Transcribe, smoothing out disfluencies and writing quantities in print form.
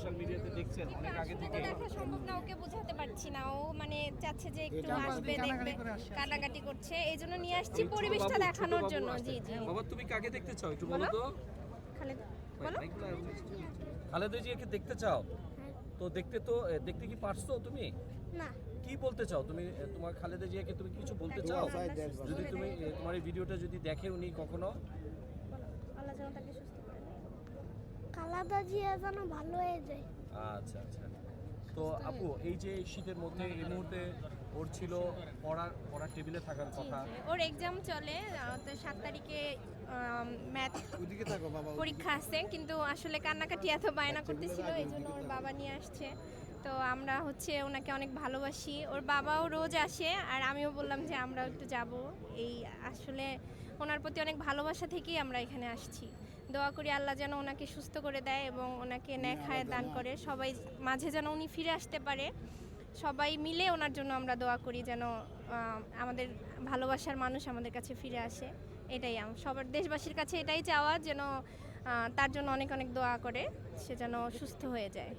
Social মিডিয়াতে দেখছেন অনেক আগে থেকে। দেখা সম্ভব না, ওকে বোঝাতে পারছি না। ও মানে চাচ্ছে যে একটু আসবে, দেখবে, কান্নাকাটি করছে, এই জন্য নিয়ে আসছি পরিবেশটা দেখানোর জন্য। জি জি। বাবা তুমি কাকে দেখতে চাও একটু বলো তো? খালেদা বলো। খালেদা জিয়াকে দেখতে চাও? তো দেখতে কি পারছো তুমি? না, কি বলতে চাও তুমি? তোমার খালেদা জিয়াকে তুমি কিছু বলতে চাও? যদি তুমি তোমার এই ভিডিওটা যদি দেখে উনি কখনো, আল্লাহ যেন তাকে সুস্থ করে দেয়। খালেদা জিয়া যেন ভালো হয়ে যায়। আচ্ছা আচ্ছা। তো আপু এই যে শীতের মধ্যে এই মুহূর্তে ওর ছিল পড়ার টেবিলে থাকার কথা। ওর এক্সাম চলে, তো 7 তারিখে ম্যাথ পরীক্ষা আছে, কিন্তু আসলে কান্নাকাটি এত বায়না করতেছিল, এই জন্য ওর বাবা নিয়ে আসছে। তো আমরা হচ্ছে ওনাকে অনেক ভালোবাসি, ওর বাবাও রোজ আসে, আর আমিও বললাম যে আমরাও একটু যাব। এই আসলে ওনার প্রতি অনেক ভালোবাসা থেকেই আমরা এখানে আসছি। দোয়া করি আল্লাহ যেন ওনাকে সুস্থ করে দেয় এবং ওনাকে নেক হায়াত দান করে, সবাই মাঝে যেন উনি ফিরে আসতে পারে। সবাই মিলে ওনার জন্য আমরা দোয়া করি যেন আমাদের ভালোবাসার মানুষ আমাদের কাছে ফিরে আসে। এটাই সবার দেশবাসীর কাছে এটাই চাওয়া, যেন তার জন্য অনেক অনেক দোয়া করে, সে যেন সুস্থ হয়ে যায়।